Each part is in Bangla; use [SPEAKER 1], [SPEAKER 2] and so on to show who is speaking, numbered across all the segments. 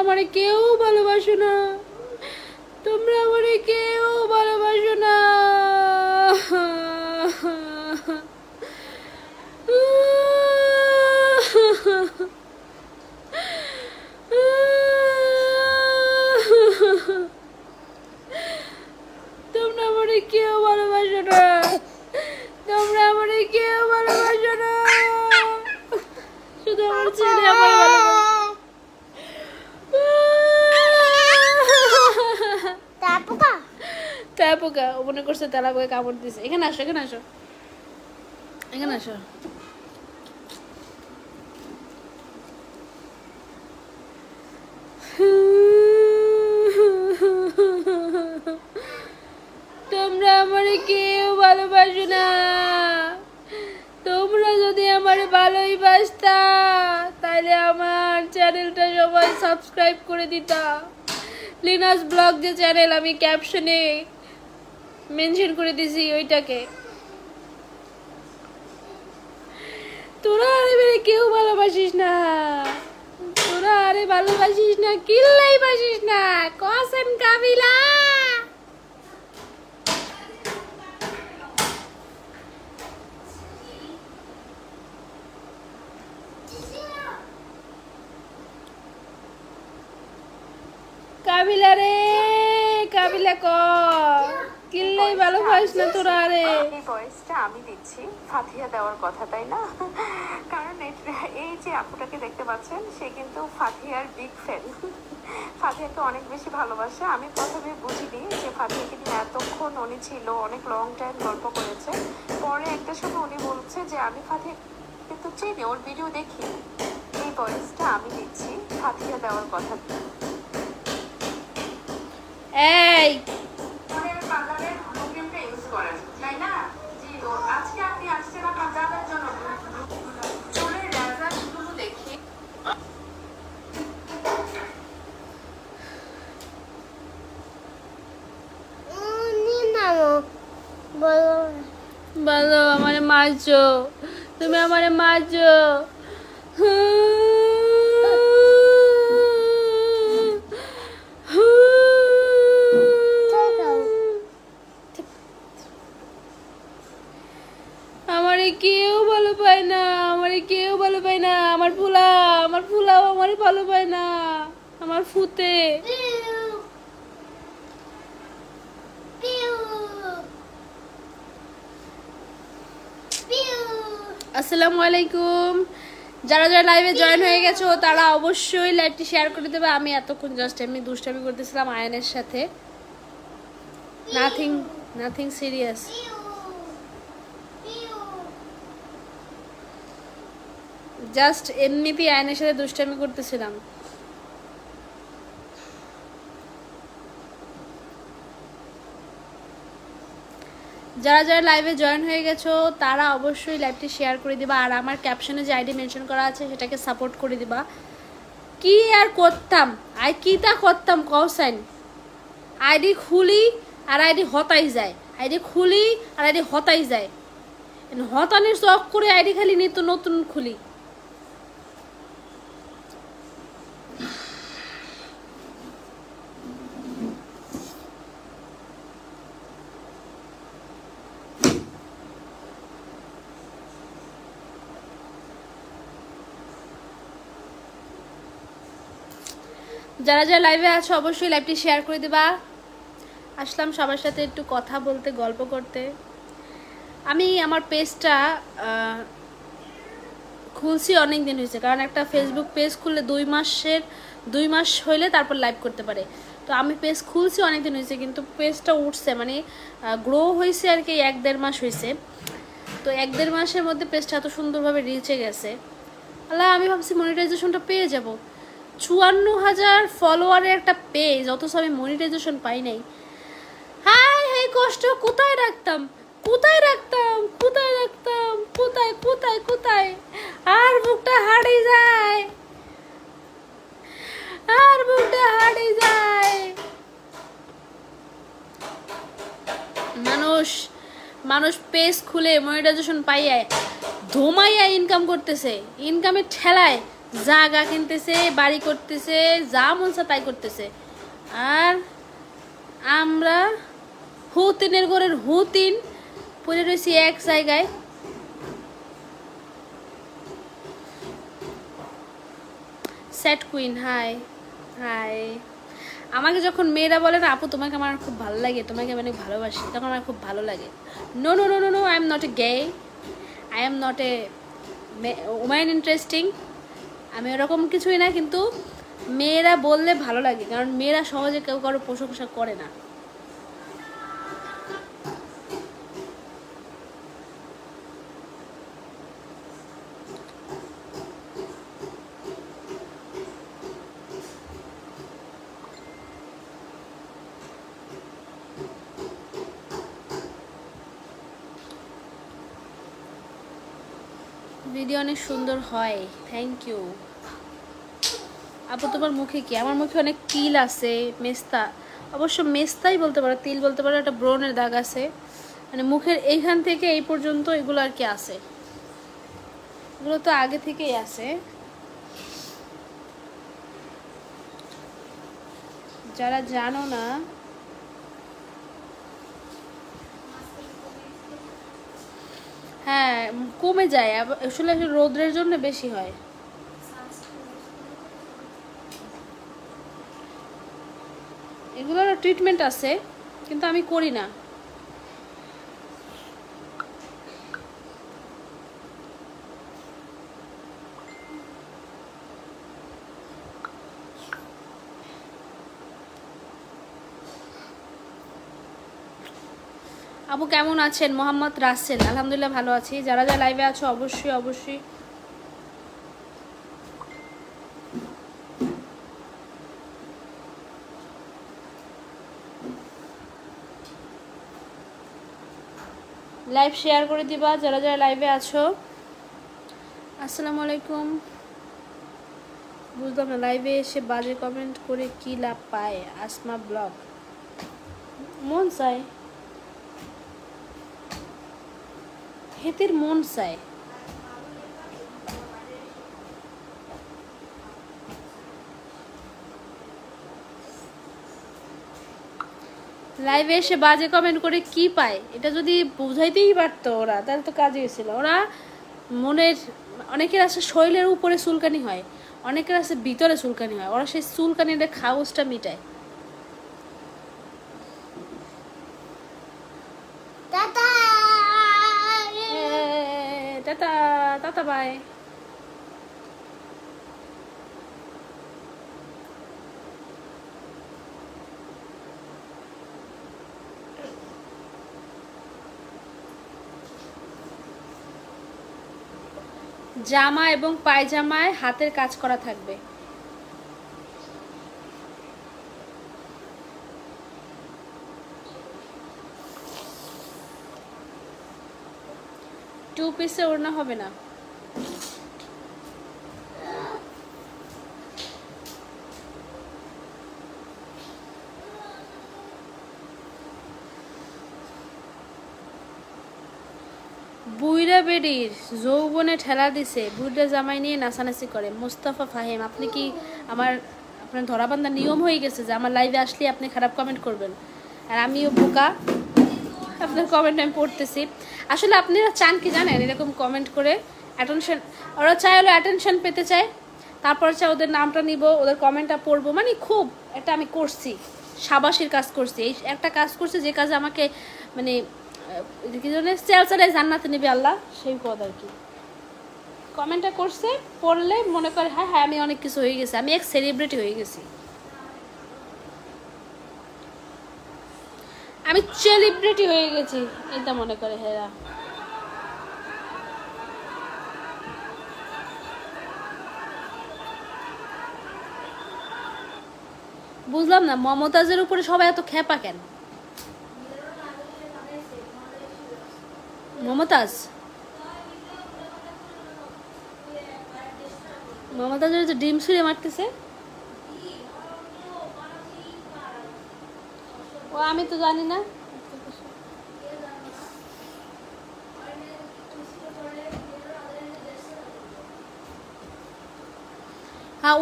[SPEAKER 1] আমারে কেউ ভালোবাসো না, তোমরা আমারে কেউ ভালোবাসো না। তোমরা আমারে কেউ ভালোবাসো না, তোমরা আমারে কেউ ভালোবাসো না, শুধু আমার ছেলে আমার ভালোবাসে। তেলাপোকা ও মনে করছে তেলাপোকা কামড় দিছে। এখানে আসো, এখানে আসো, এখানে আসো। তোমরা আমারে কেউ ভালোবাসো না, তোমরা যদি আমারে ভালোই বাসতা তাহলে আমার চ্যানেলটা সবাই সাবস্ক্রাইব করে দিতা। লিনাস ব্লগ যে চ্যানেল আমি ক্যাপশনে মেনশন করে দিছি ওইটাকে। তোরা আরে কেউ ভালোবাসিস না, তোরা আরে ভালোবাসিস না, কিল্লাই বাসিস না। কসম কাবিলা কাবিলা রে, কাবিলা ক কিল্লাই ভালোবাসিস না তোরা রে।
[SPEAKER 2] এই ভয়েসটা আমি দিচ্ছি ফাতিহা দেওয়ার কথা, তাই না? কারণ এই যে আপুটাকে দেখতে পাচ্ছেন সে কিন্তু ফাতিহার বিগ ফ্যান, ফাতিহাকে অনেক বেশি ভালোবাসে। আমি প্রথমে বুঝিনি যে ফাতিহাকে নিয়ে এতক্ষণ উনি ছিল, অনেক লং টাইম গল্প করেছে। পরে একটা সময় উনি বলছে যে আমি ফাতিহা কিন্তু চিনি, ওর ভিডিও দেখি। এই ভয়েসটা আমি দিচ্ছি ফাতিহা দেওয়ার কথা।
[SPEAKER 1] এই বলো আমারে মারছো, তুমি আমারে মারছো। আমারে কেউ ভালো পায় না, আমারে কেউ ভালো পায় না। আমার ফুলাও আমারে ভালো পায় না, আমার ফুতে। আসসালামু আলাইকুম। যারা যারা লাইভে জয়েন হয়ে গেছো তারা অবশ্যই লাইভটি শেয়ার করে দেবে। আমি এতক্ষণ জাস্ট এমনি দুষ্টামি করতেছিলাম আয়নের সাথে, নাথিং সিরিয়াস। জাস্ট এমনিতেই আয়নের সাথে দুষ্টামি করতেছিলাম। যারা যারা লাইভে জয়েন হয়ে গেছো তারা অবশ্যই লাইভটি শেয়ার করে দিবা, আর আমার ক্যাপশনে যে আইডি মেনশন করা আছে সেটাকে সাপোর্ট করে দিবা। কি আর করতাম, কিটা করতাম কৌসাইন, আইডি খুলি আর আইডি হতাই যায়, আইডি খুলি আর আইডি হতাই যায়। হতানির শখ করে আইডি খালি নিত্য নতুন খুলি। যারা যারা লাইভে আছো অবশ্যই লাইভটি শেয়ার করে দিবা। আসলাম সবার সাথে একটু কথা বলতে, গল্প করতে। আমি আমার পেজটা খুলছি অনেক দিন হয়েছে, কারণ একটা ফেসবুক পেজ খুললে 2 মাস হইলে তারপর লাইভ করতে পারে। তো আমি পেজ খুলছি অনেক দিন হয়েছে, কিন্তু পেজটা উঠছে মানে গ্রো হয়েছে আর কি 1-1.5 মাস হয়েছে। তো 1-1.5 মাসের মধ্যে পেজটা এত সুন্দরভাবে রিচে গেছে। আল্লাহ, আমি ভাবছি মনিটাইজেশনটা পেয়ে যাব। 54,000 ফলোয়ারের একটা পেজ, অথচ আমি মনিটাইজেশন পাই নাই। হাই হাই কষ্ট, কোথায় রাখতাম কোথায় আর বুকটা হারিয়ে যায়। মানুষ পেজ খুলে মনিটাইজেশন পাইয়া ধুমাইয়া ইনকাম করতেছে, ইনকামের ঠেলায় জায়গা কিনতেছে, বাড়ি করতেছে, যা মন চায় তাই করতেছে। আর আমরা হুতিনের ঘরের হুতিন পড়ে রয়েছি এক জায়গায়। Set queen, high high. আমাকে যখন মেয়েরা বলে না আপু তোমাকে আমার খুব ভালো লাগে, তোমাকে আমি অনেক ভালোবাসি, তখন আমার খুব ভালো লাগে। No no no no no, I am not a gay, I am not a woman interesting, আমি ওরকম কিছুই না। কিন্তু মেয়েরা বললে ভালো লাগে, কারণ মেয়েরা সহজে কেউ কারো প্রশংসা করে না। ভিডিও অনেক সুন্দর হয়, থ্যাংক ইউ আপু। তোমার মুখে কি? আমার মুখে অনেক তিল আছে, মেস্তা, অবশ্য মেস্তাই বলতে পারো, তিল বলতে পারো, একটা ব্রণের দাগ আছে, মানে মুখের এইখান থেকে এই পর্যন্ত এগুলো আর কি আছে, এগুলো তো আগে থেকেই আছে। যারা জানো না, হ্যাঁ কমে যায়, আসলে রোদ্রের জন্য বেশি হয়। এগুলোর ট্রিটমেন্ট আছে, কিন্তু আমি করি না। আপু কেমন আছেন? মোহাম্মদ রাসেল, আলহামদুলিল্লাহ ভালো আছি। যারা যারা লাইভে আছো অবশ্যই অবশ্যই লাইভ শেয়ার করে দিবা, যারা যারা লাইভে আছো। আসসালামু আলাইকুম। বুঝলাম না, লাইভে এসে বাজে কমেন্ট করে কি লাভ পায়? আসমা ব্লগ, মন চায়, হেতের মন চায়। লাইভে এসে বাজে কমেন্ট করে কি পায়, এটা যদি বুঝাইতেই পারতো ওরা, তাহলে তো কাজে গেছিল। ওরা মনের, অনেকের আছে শরীরের উপরে চুলকানি হয়, অনেকের আছে ভিতরে চুলকানি হয়, ওরা সেই চুলকানিটা খাওয়াজটা মিটায়। Tata tata tata bye. জামা এবং পায়জামায় হাতের কাজ করা থাকবে। টু পিসে ওড়না হবে না। বুইরা বেডির যৌবনে ঠেলা দিছে, বুইরা জামাই নিয়ে নাচানাচি করে। মুস্তাফা ফাহিম, আপনি কি আপনার ধরাবান্ধা নিয়ম হয়ে গেছে যে আমার লাইভে আসলে আপনি খারাপ কমেন্ট করবেন? আর আমিও বোকা, আপনার কমেন্ট আমি পড়তেছি। আসলে আপনারা চান কি জানেন, এরকম কমেন্ট করে অ্যাটেনশন, ওরা চায় হলো অ্যাটেনশন পেতে চায়, তারপর চায় ওদের নামটা নিব, ওদের কমেন্টটা পড়বো, মানে খুব এটা আমি করছি, সাবাসীর কাজ করছি, এই একটা কাজ করছি যে কাজে আমাকে মানে কি জানে চেলচারাই জান্নাতে নেবে আল্লাহ, সেই কথা আর কি। কমেন্টটা করছে, পড়লে মনে করে হ্যাঁ হ্যাঁ আমি অনেক কিছু হয়ে গেছি, আমি এক সেলিব্রিটি হয়ে গেছি, আমি সেলিব্রিটি হয়ে গেছি, এটা মনে করে হেরা। বুঝলাম না মমতাজের উপরে সবাই এত খেপা কেন? মমতাজের যে ডিম ছুঁড়ে মারতেছে, ও আমি তো জানি না।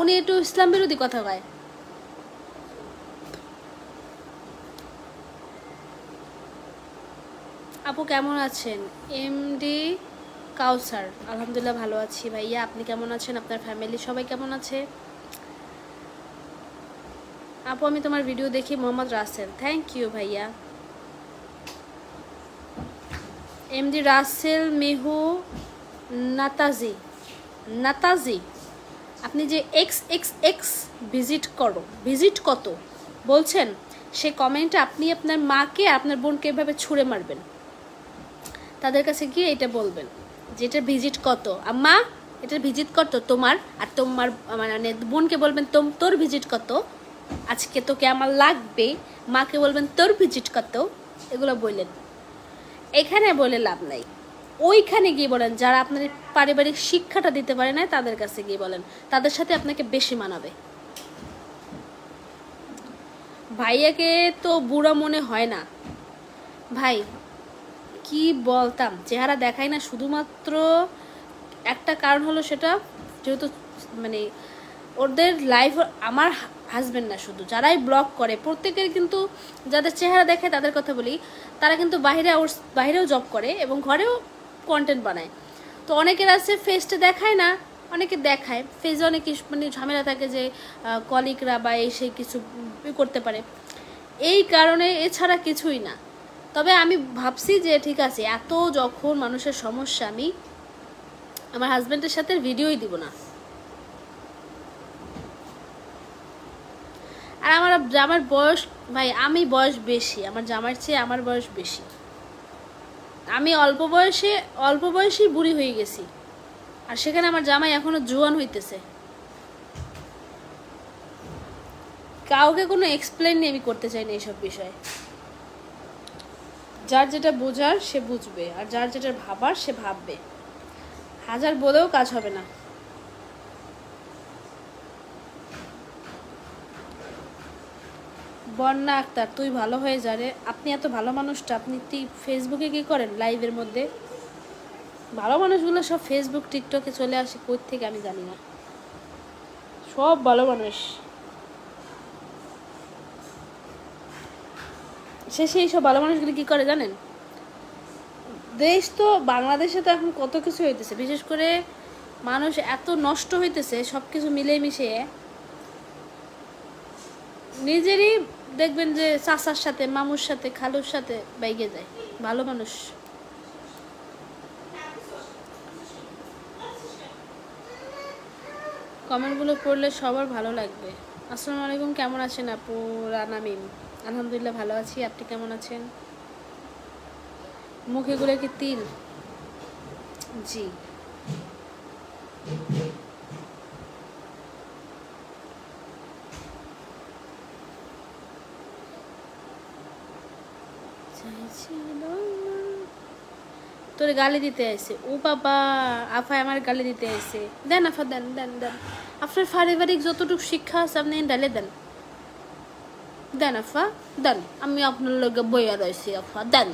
[SPEAKER 1] উনি একটু ইসলাম বিরোধী কথা কয়। আপু কেমন আছেন? এমডি কাউসার, আলহামদুলিল্লাহ ভালো আছি ভাইয়া, আপনি কেমন আছেন? আপনার ফ্যামিলি সবাই কেমন আছে? আপু আমি তোমার ভিডিও দেখি। মোহাম্মদ রাসেল, থ্যাংক ইউ ভাইয়া। এমডি রাসেল মেহু নাতাজি, নাতাজি আপনি যে XXX ভিজিট কত বলছেন, সে কমেন্টে আপনি আপনার মাকে আপনার বোনকে এভাবে ছুঁড়ে মারবেন। তাদের কাছে গিয়ে এটা বলবেন যে এটা ভিজিট কত, আম্মা এটার ভিজিট কত তোমার, আর তোমার মানে বোনকে বলবেন তোর ভিজিট কত, আজকে তোকে আমার লাগবে। মাকে বলবেন তোর ভিজিট কত। এগুলো বললেন, এখানে বলে লাভ নাই, ওইখানে গিয়ে বলেন। যারা আপনার পারিবারিক শিক্ষাটা দিতে পারে না তাদের কাছে গিয়ে বলেন, তাদের সাথে আপনাকে বেশি মানাবে। ভাইয়াকে তো বুড়া মনে হয় না ভাই, কি বলতাম, চেহারা দেখাই না শুধুমাত্র একটা কারণ হলো সেটা যেহেতু মানে ওদের লাইফ, আমার হাজবেন্ড না শুধু, যারাই ব্লগ করে প্রত্যেকের কিন্তু যাদের চেহারা দেখায় তাদের কথা বলি, তারা কিন্তু বাইরেও জব করে এবং ঘরেও কন্টেন্ট বানায়। তো অনেকের আছে ফেসটা দেখায় না, অনেকে দেখায় ফেসে অনেক মানে ঝামেলা থাকে যে কলিগরা বা এই সেই কিছু করতে পারে, এই কারণে, এছাড়া কিছুই না। তবে আমি ভাবছি যে ঠিক আছে, এত যখন মানুষের সমস্যা, আমি আমার হাজব্যান্ডের সাথে ভিডিওই দিব না। আর আমার জামার বয়স ভাই, আমি বয়স বেশি, আমার জামার চেয়ে আমার বয়স বেশি। আমি অল্প বয়সেই বুড়ি হয়ে গেছি, আর সেখানে আমার জামাই এখনো জোয়ান হইতেছে। কাউকে কোনো এক্সপ্লেন নিয়ে আমি করতে চাই না এইসব বিষয়ে। যার যেটা বোঝার সে বুঝবে, আর যার যেটা ভাবার সে ভাববে, হাজার বলেও কাজ হবে না। বন্যা আক্তার, তুই ভালো হয়ে যা রে। আপনি এত ভালো মানুষটা, আপনি ফেসবুকে কি করেন লাইভের মধ্যে? ভালো মানুষগুলো সব ফেসবুক টিকটকে চলে আসে কই থেকে আমি জানি না, সব ভালো মানুষ। শেষে এইসব ভালো মানুষগুলো কি করে জানেন? দেশ তো বাংলাদেশে তো এখন কত কিছু হইতেছে, বিশেষ করে মানুষ এত নষ্ট হইতেছে, সব কিছু মিলিয়ে মিশিয়ে নিজেরই দেখবেন যে চাচার সাথে, মামুর সাথে, খালুর সাথে বাইকে যায়। ভালো মানুষ। কমেন্টগুলো পড়লে সবার ভালো লাগবে। আসসালামু আলাইকুম, কেমন আছেন আপু? রানা মিম, আলহামদুলিল্লাহ ভালো আছি, আপনি কেমন আছেন? মুখেগুলো কি তিল? জি। তোরে গালি দিতে আসে, ও বাবা, আফায় আমার গালি দিতে আসে। দেন আফা, দেন দেন দেন, আপনার পারিবারিক যতটুকু শিক্ষা আছে আপনি ডালে দেন, দেন আফা দেন, আমি আপনার লগে বইয়া রয়েছি আফা, দেন।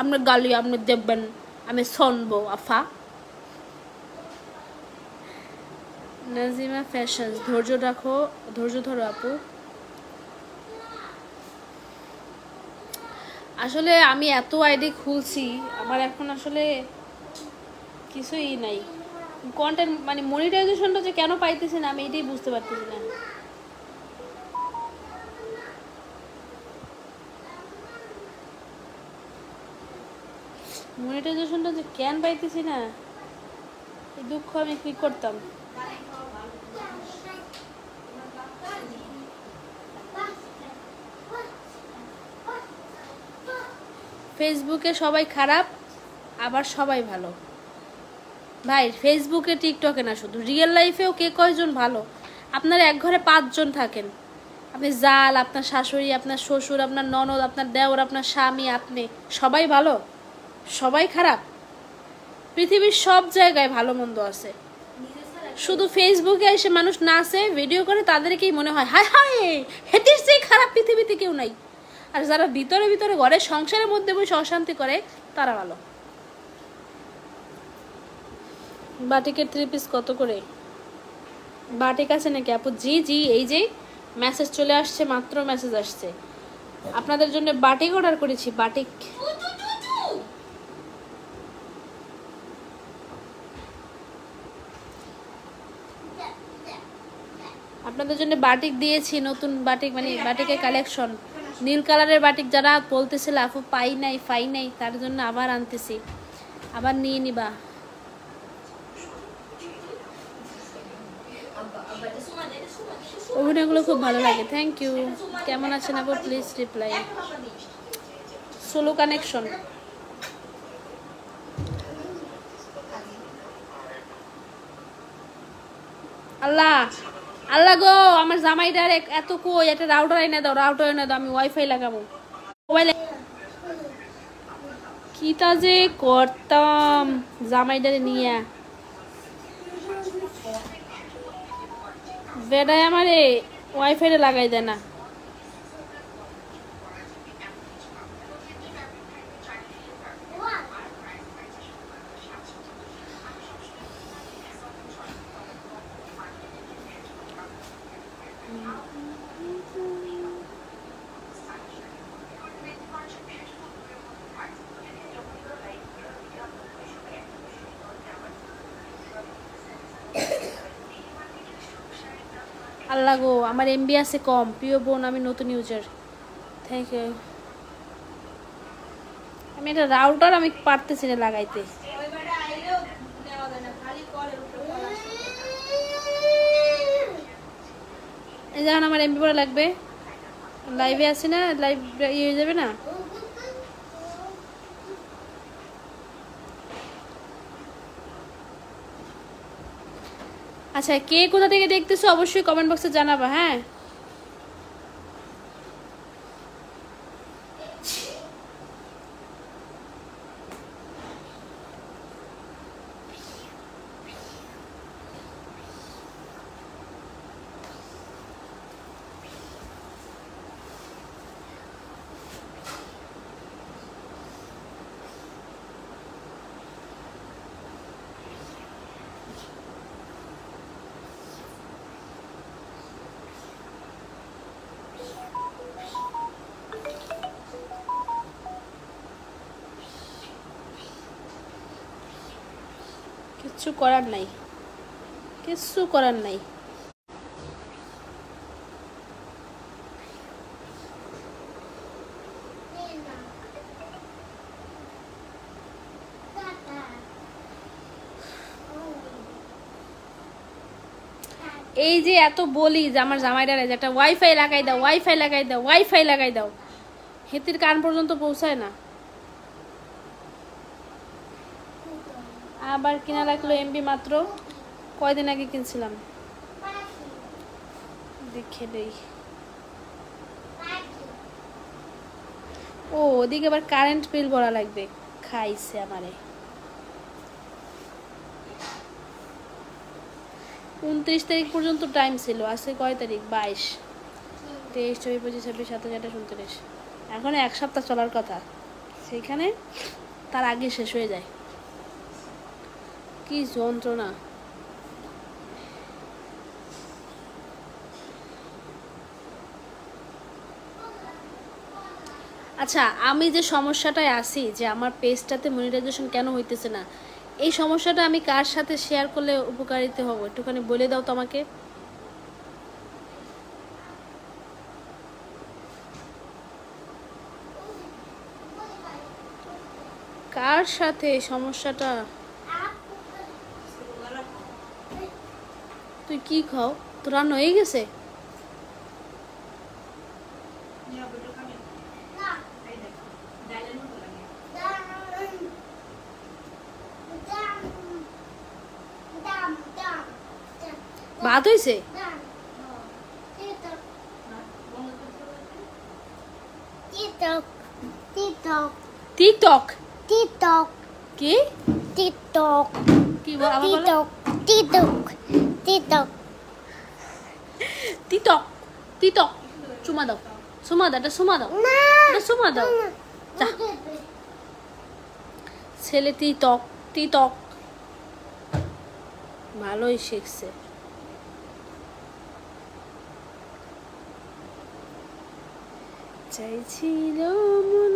[SPEAKER 1] আপনার গালি আপনি দেখবেন, আমি শুনবো আফা। নাজিমা ফ্যাশন, ধৈর্য রাখো, ধৈর্য ধরো আপু। আসলে আমি এত আইডি খুলছি, আমার এখন আসলে কিছুই নাই কন্টেন্ট, মানে মনিটাইজেশনটা যে কেন পাইতেছি না আমি এটাই বুঝতে পারতেছি না। মনিটাইজেশনটা যে কেন পাইতেছি না, এই দুঃখ আমি কি করতাম। ফেসবুকে সবাই খারাপ, আবার সবাই ভালো ভাই। ফেসবুকে টিকটকে না, শুধু রিয়েল লাইফেও কে কয়জন ভালো? আপনার এক ঘরে 5 জন থাকেন, আপনি জাল, আপনার শাশুড়ি, আপনার শ্বশুর, আপনার ননদ, আপনার দেওর, আপনার স্বামী, আপনি সবাই ভালো, সবাই খারাপ? পৃথিবীর সব জায়গায় ভালো মন্দ আছে, শুধু ফেসবুকে এসে মানুষ নাচে ভিডিও করে তাদেরকেই মনে হয় হায় হায় হেতির চেয়ে খারাপ পৃথিবীতে কেউ নাই। আর যারা ভিতরে ভিতরে ঘরে সংসারের মধ্যে বসে অশান্তি করে তারা ভালো। বাটিকের 3 পিস কত করে? বাটিক আছে নাকি আপু? জি জি, এই যে মেসেজ চলে আসছে, মাত্র মেসেজ আসছে। আপনাদের জন্য বাটিক অর্ডার করেছি, বাটিক। আপনাদের জন্য বাটিক দিয়েছি, নতুন বাটিক, মানে বাটিকের কালেকশন, নীল কালারের বাটিক। যারা বলতেছিল আপু পাই নাই, তার জন্য আবার আনতেছি, আবার নিয়ে নিবা। অভিনয়গুলো খুব ভালো লাগে, থ্যাংক ইউ। কেমন আছেন আপু? Please reply. Solo connection. Allah Allah গো, আমার জামাইটার এত কই, একটা রাউটার এনে দাও, আমি ওয়াইফাই লাগাবো মোবাইলে। কিটা যে করতাম জামাইটারে নিয়ে, বেড়ায় আমারে ওয়াইফাইটা লাগাই দেয় না। আল্লাহ গো, আমার এমবি আছে কম। প্রিয় বোন, আমি নতুন ইউজার, থ্যাংক ইউ। আমি একটা রাউটার আমি পারতেছি না লাগাইতে। যখন আমার এমবি পড়া লাগবে, লাইভে আছে না, লাইভ ইয়ে হয়ে যাবে না। আচ্ছা, কে কোথা থেকে দেখতেছো অবশ্যই কমেন্ট বক্সে জানাবা। হ্যাঁ, কিচ্ছু করার নাই, কিচ্ছু করার নাই। এই যে এত বলি যে আমার জামাইটারে একটা ওয়াইফাই লাগাই দাও, ওয়াইফাই লাগাই দাও, ওয়াইফাই লাগাই দাও, হেতির কান পর্যন্ত পৌঁছায় না। আবার কিনা লাগলো এমবি মাত্র, কয়দিন আগে কিনছিলাম, দেখে নেই। ও ওদিকে আবার কারেন্ট বিল ভরা লাগবে, খাইছে আমারে। 29 তারিখ পর্যন্ত টাইম ছিল, আজকে কয় তারিখ? 22, 23, 24, 25, 26, 27, 28, 29। এখন এক সপ্তাহ চলার কথা, সেখানে তার আগে শেষ হয়ে যায়। কি যন্ত্রণা। আচ্ছা, আমি যে সমস্যাটায় আছি, যে আমার পেজটাতে মনিটাইজেশন কেন হইতেছে না, এই সমস্যাটা আমি কার সাথে শেয়ার করলে উপকারিত হব, একটুখানি বলে দাও তো আমাকে। কার সাথে সমস্যাটা? তুই কি খাও? তো রান্না হয়ে গেছে? ভাত হয়েছে? টিকটক
[SPEAKER 3] টিকটক
[SPEAKER 1] কি?
[SPEAKER 3] টিকটক
[SPEAKER 1] কি বল?
[SPEAKER 3] TikTok TikTok TikTok
[SPEAKER 1] TikTok TikTok চুমা দাও, চুমা দাও, এটা চুমা দাও, এটা চুমা দাও। যা, ছেলে টিকটক টিকটক ভালোই শিখছে। চাইছিল মন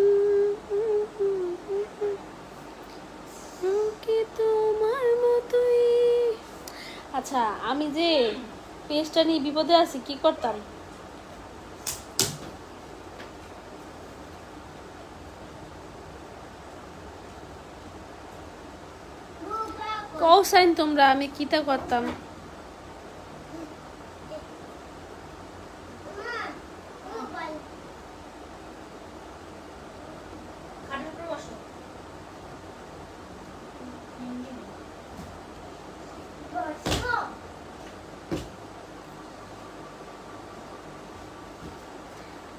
[SPEAKER 1] কি তোমার মতোই। আচ্ছা, আমি যে পেজটা নিয়ে বিপদে আছি, কি করতাম? কও সাইন তোমরা, আমি কিতা করতাম?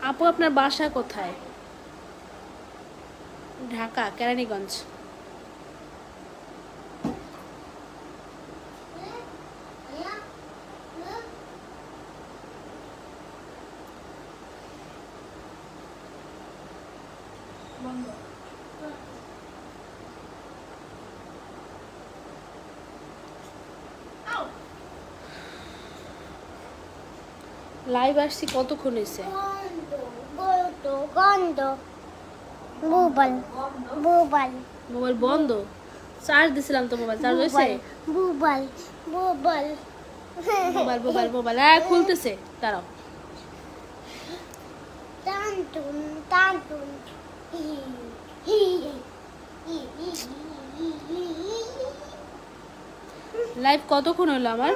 [SPEAKER 1] আপু আপনার বাসা কোথায়? ঢাকা, কেরানীগঞ্জ। লাইভ আসছি কতক্ষণ হয়েছে?
[SPEAKER 3] গন্ধ মোবাইল মোবাইল
[SPEAKER 1] মোবাইল বন্ধ? চার্জ দিছিলাম তো। মোবাইল চার্জ হয়েছে?
[SPEAKER 3] Mobile mobile
[SPEAKER 1] mobile mobile mobile খুলতেছে, দাঁড়াও।
[SPEAKER 3] টানটুন টানটুন
[SPEAKER 1] লাইভ কতক্ষণ হলো আমার?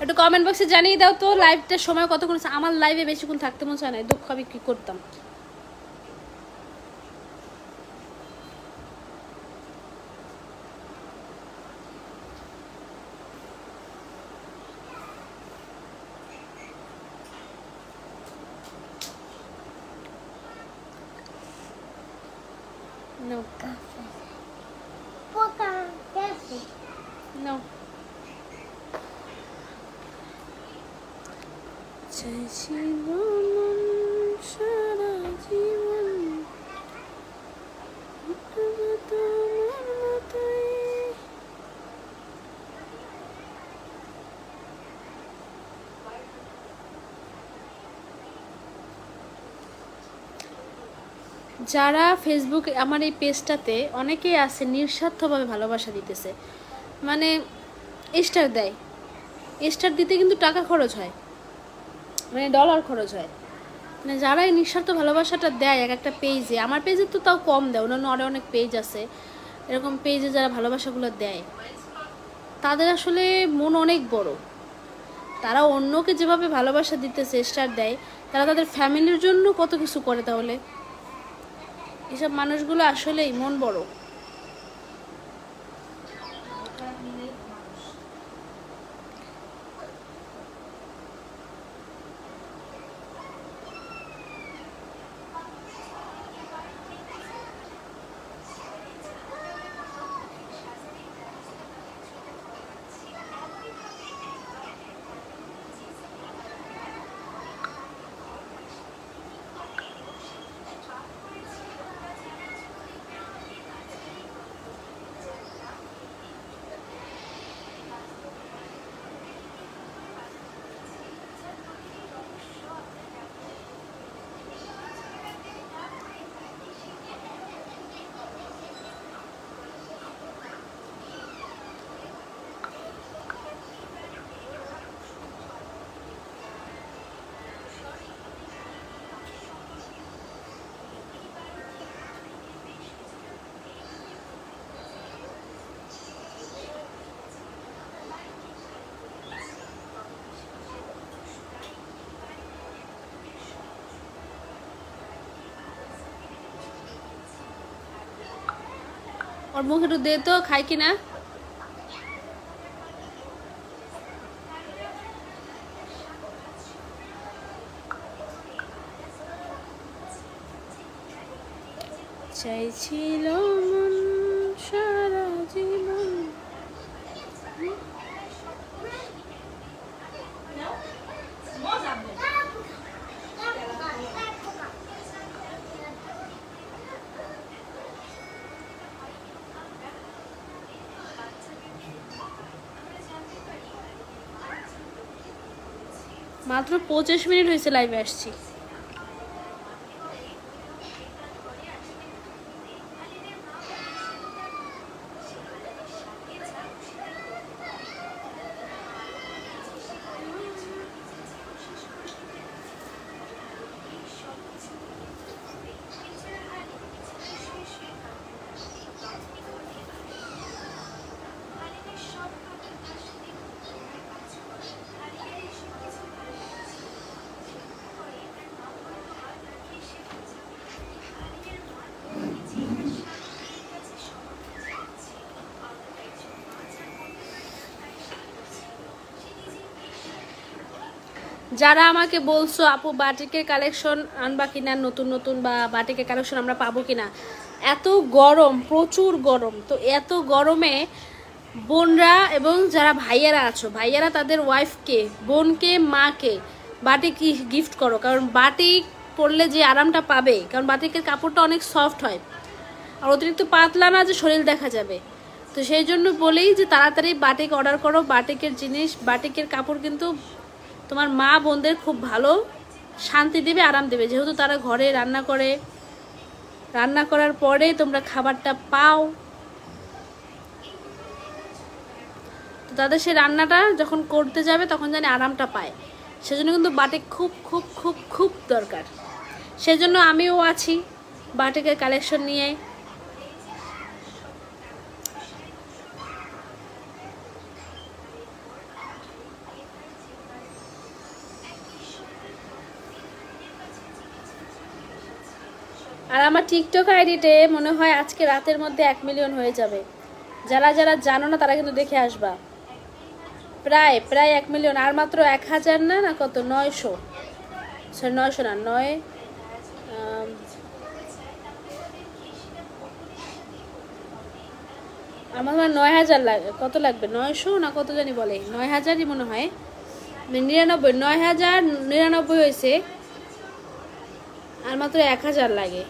[SPEAKER 1] একটু কমেন্ট বক্সে জানিয়ে দাও তো লাইভটার সময় কতক্ষণ। আমার লাইভে বেশিক্ষণ থাকতে মন চায় না, দুঃখ আমি কি করতাম। No.
[SPEAKER 3] পোকা গেছে
[SPEAKER 1] No. চাইছিল মন সারা জীবন তোমার মতোই। যারা ফেসবুকে আমার এই পেজটাতে অনেকেই আছে নিঃস্বার্থভাবে ভালোবাসা দিতেছে, মানে স্টার দেয়। স্টার দিতে কিন্তু টাকা খরচ হয়, মানে ডলার খরচ হয়। মানে যারা এই নিঃস্বার্থ ভালোবাসাটা দেয় এক একটা পেজে, আমার পেজে তো তাও কম দেয়, অন্যান্য আরও অনেক পেজ আছে এরকম পেজে যারা ভালোবাসাগুলো দেয়, তাদের আসলে মন অনেক বড়। তারা অন্যকে যেভাবে ভালোবাসা দিতেছে, স্টার দেয়, তারা তাদের ফ্যামিলির জন্য কত কিছু করে। তাহলে এসব মানুষগুলো আসলেই মন বড়। ওর মুখে একটু দে তো, খাই কিনা। চাইছিল মন সারা জীবন। মাত্র 25 মিনিট হয়েছে লাইভে আসছি। যারা আমাকে বলছো আপু বাটিকের কালেকশন আনবা কিনা, নতুন নতুন বা বাটিকের কালেকশন আমরা পাবো কিনা, এত গরম, প্রচুর গরম, তো এত গরমে বোনরা এবং যারা ভাইয়ারা আছো, ভাইয়ারা তাদের ওয়াইফকে, বোনকে, মাকে বাটিক গিফট করো, কারণ বাটিক পরলে যে আরামটা পাবে, কারণ বাটিকের কাপড়টা অনেক সফট হয় আর অতিরিক্ত পাতলা না যে শরীর দেখা যাবে। তো সেই জন্য বলেই যে তাড়াতাড়ি বাটিক অর্ডার করো। বাটিকের জিনিস, বাটিকের কাপড় কিন্তু তোমার মা বোনদের খুব ভালো শান্তি দেবে, আরাম দেবে, যেহেতু তারা ঘরে রান্না করে, রান্না করার পরে তোমরা খাবারটা পাও, তো তাদের সেই রান্নাটা যখন করতে যাবে তখন জানি আরামটা পায়। সেজন্য কিন্তু বাটিক খুব খুব খুব খুব দরকার। সেজন্য আমিও আছি বাটিকের কালেকশন নিয়ে। আর আমার টিকটক আইডিতে মনে হয় আজকে রাতের মধ্যে 1 মিলিয়ন হয়ে যাবে। যারা যারা জানো না তারা কিন্তু দেখে আসবা। প্রায় 1 মিলিয়ন, আর মাত্র 1000 না কত, 900, সরি 900 না, 9 আমার 9000 লাগে, কত লাগবে, 900 না কত জানি বলে, 9000ই মনে হয়, 99, 9099 হয়েছে, আর মাত্র 1000 লাগে।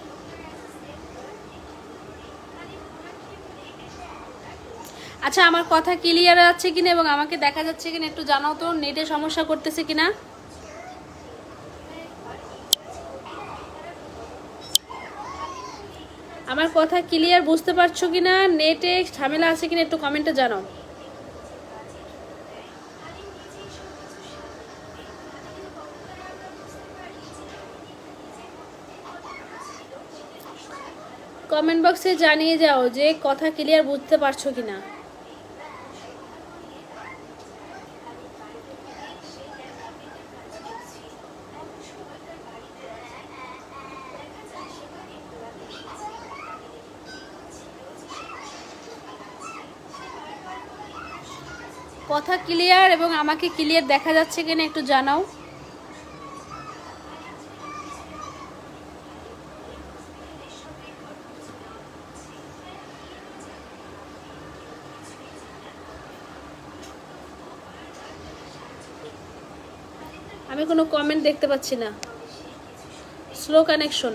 [SPEAKER 1] আচ্ছা, আমার কথা ক্লিয়ার আছে কিনা এবং আমাকে দেখা যাচ্ছে কিনা একটু জানাও তো, নেটে সমস্যা করতেছে কিনা। আমার কথা ক্লিয়ার বুঝতে পারছো কিনা, নেটে ঝামেলা আছে কিনা একটু কমেন্টে জানাও। কমেন্ট বক্সে জানিয়ে যাও যে কথা ক্লিয়ার বুঝতে পারছো কিনা। কথা ক্লিয়ার এবং আমাকে ক্লিয়ার দেখা যাচ্ছে কিনা একটু জানাও। আমি কোনো কমেন্ট দেখতে পাচ্ছি না, স্লো কানেকশন।